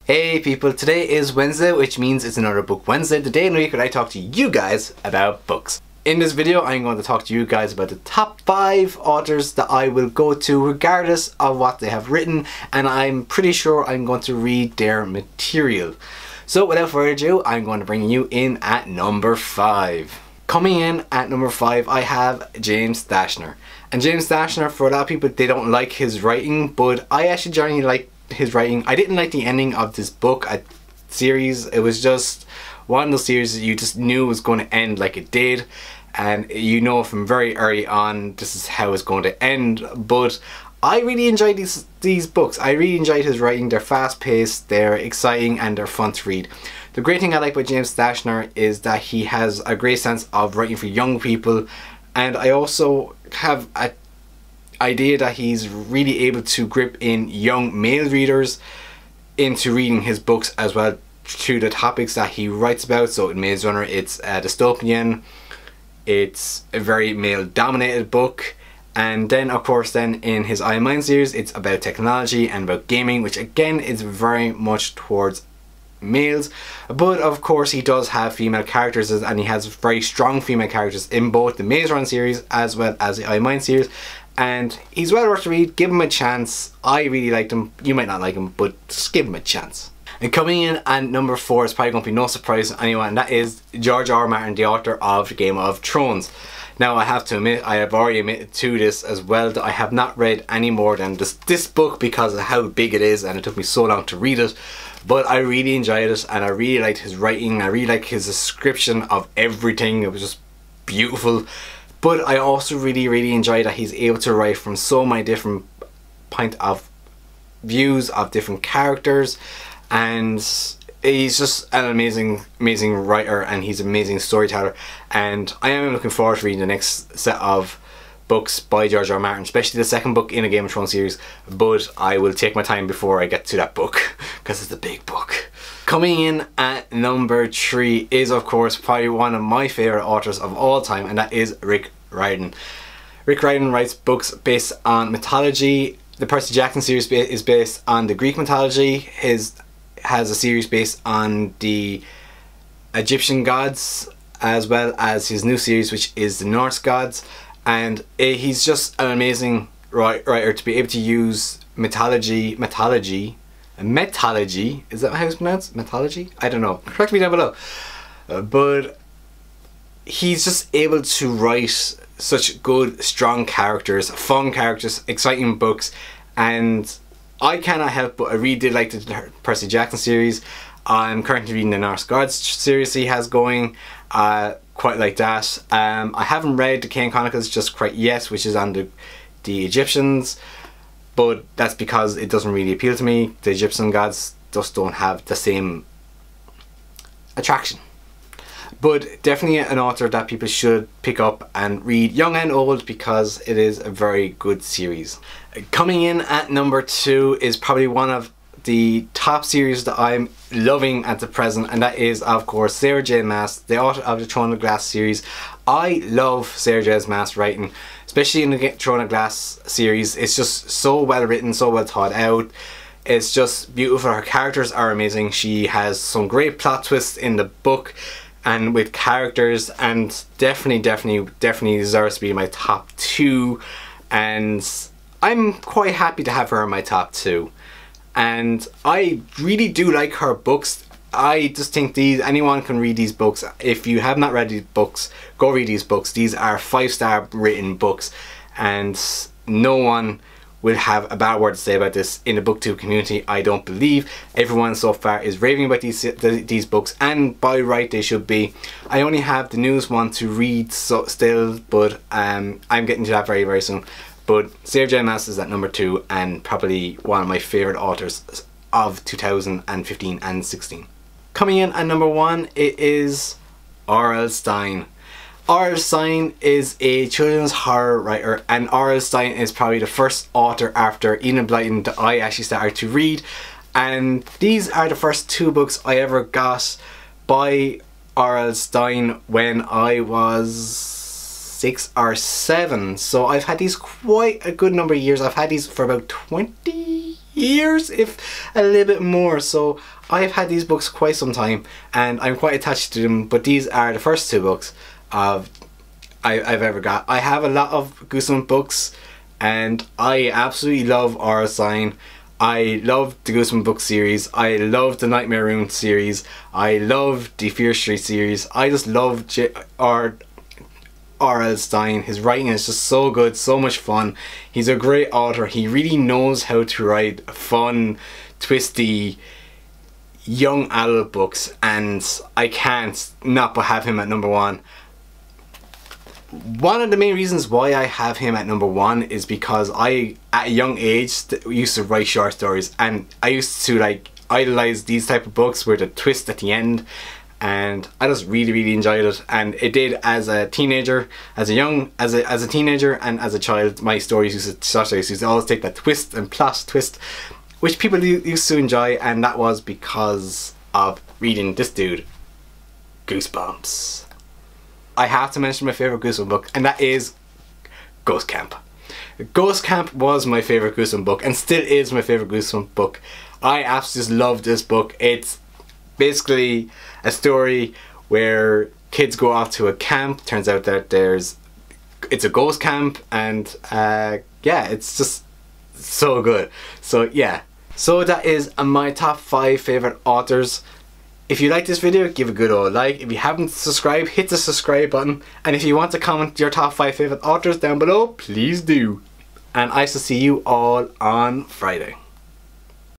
Hey people, today is Wednesday, which means it's another Book Wednesday, the day in the week where I talk to you guys about books. In this video, I'm going to talk to you guys about the top 5 authors that I will go to regardless of what they have written, and I'm pretty sure I'm going to read their material. So without further ado, I'm going to bring you in at number 5. Coming in at number 5, I have James Dashner. And James Dashner, for a lot of people, they don't like his writing, but I actually generally like his writing. I didn't like the ending of this book series. It was just one of those series that you just knew was going to end like it did, and you know from very early on this is how it's going to end. But I really enjoyed these books. I really enjoyed his writing. They're fast paced, they're exciting, and they're fun to read. The great thing I like about James Dashner is that he has a great sense of writing for young people, and I also have a idea that he's really able to grip in young male readers into reading his books as well, to the topics that he writes about. So in Maze Runner, it's dystopian, it's a very male dominated book, and then of course then in his I Am Mine series it's about technology and about gaming, which again is very much towards males. But of course he does have female characters, and he has very strong female characters in both the Maze Runner series as well as the I Am Mine series, and he's well worth a read. Give him a chance. I really liked him. You might not like him, but just give him a chance. And coming in at number 4 is probably going to be no surprise to anyone, and that is George R. R. Martin, the author of Game of Thrones. Now I have to admit, I have already admitted to this as well, that I have not read any more than this book because of how big it is, and it took me so long to read it. But I really enjoyed it, and I really liked his writing. I really liked his description of everything. It was just beautiful. But I also really enjoyed that he's able to write from so many different point of views of different characters, and he's just an amazing writer, and he's an amazing storyteller. And I am looking forward to reading the next set of books by George R. R. Martin, especially the second book in a Game of Thrones series. But I will take my time before I get to that book because it's a big book. Coming in at number 3 is of course probably one of my favourite authors of all time, and that is Rick Riordan. Rick Riordan writes books based on mythology. The Percy Jackson series is based on the Greek mythology. His has a series based on the Egyptian gods, as well as his new series which is the Norse gods. And he's just an amazing writer to be able to use mythology, is that how it's pronounced? Mythology? I don't know. Correct me down below. But he's just able to write such good, strong characters, fun characters, exciting books, and I cannot help but I really did like the Percy Jackson series. I'm currently reading the Norse Gods series he has going. Quite like that. I haven't read the Kane Chronicles just quite yet, which is on the Egyptians, but that's because it doesn't really appeal to me. The Egyptian gods just don't have the same attraction. But definitely an author that people should pick up and read, young and old, because it is a very good series. Coming in at number 2 is probably one of the top series that I'm loving at the present, and that is of course Sarah Jade Mask, the author of the Throne of Glass series. I love Sarah Jade Mask writing, especially in the Throne of Glass series. It's just so well written, so well thought out. It's just beautiful. Her characters are amazing. She has some great plot twists in the book and with characters, and definitely deserves to be my top 2, and I'm quite happy to have her in my top 2. And I really do like her books. I just think anyone can read these books. If you have not read these books, go read these books. These are 5-star written books, and no one will have a bad word to say about this in the booktube community. I don't believe. Everyone so far is raving about these books, and by right they should be. I only have the newest one to read still, but I'm getting to that very soon. But Sarah Jade Mask is at number 2, and probably one of my favourite authors of 2015 and 16. Coming in at number 1, it is R.L. Stine. R.L. Stine is a children's horror writer, and R.L. Stine is probably the first author after Enid Blyton that I actually started to read, and these are the first 2 books I ever got by R.L. Stine when I was 6 or 7. So I've had these quite a good number of years. I've had these for about 20 years, if a little bit more. So I've had these books quite some time and I'm quite attached to them, but these are the first two books I've ever got. I have a lot of Goosebumps books and I absolutely love Aura Sign. I love the Goosebumps book series. I love the Nightmare Room series. I love the Fear Street series. I just love R.L. Stine. His writing is just so good, so much fun. He's a great author. He really knows how to write fun, twisty, young adult books, and I can't not but have him at number one. One of the main reasons why I have him at number one is because I, at a young age, used to write short stories, and I used to like idolize these type of books with a twist at the end, and I just really enjoyed it. And it did as a teenager, as a teenager and as a child. My stories used to always take that twist and plot twist, which people used to enjoy, and that was because of reading this dude, Goosebumps. I have to mention my favourite Goosebumps book, and that is Ghost Camp. Ghost Camp was my favourite Goosebumps book and still is my favourite Goosebumps book. I absolutely just love this book. It's basically a story where kids go off to a camp. Turns out that it's a ghost camp, and yeah, it's just so good. So yeah, so that is my top 5 favourite authors. If you like this video, give a good old like. If you haven't subscribed, hit the subscribe button. And if you want to comment your top 5 favourite authors down below, please do. And I shall see you all on Friday.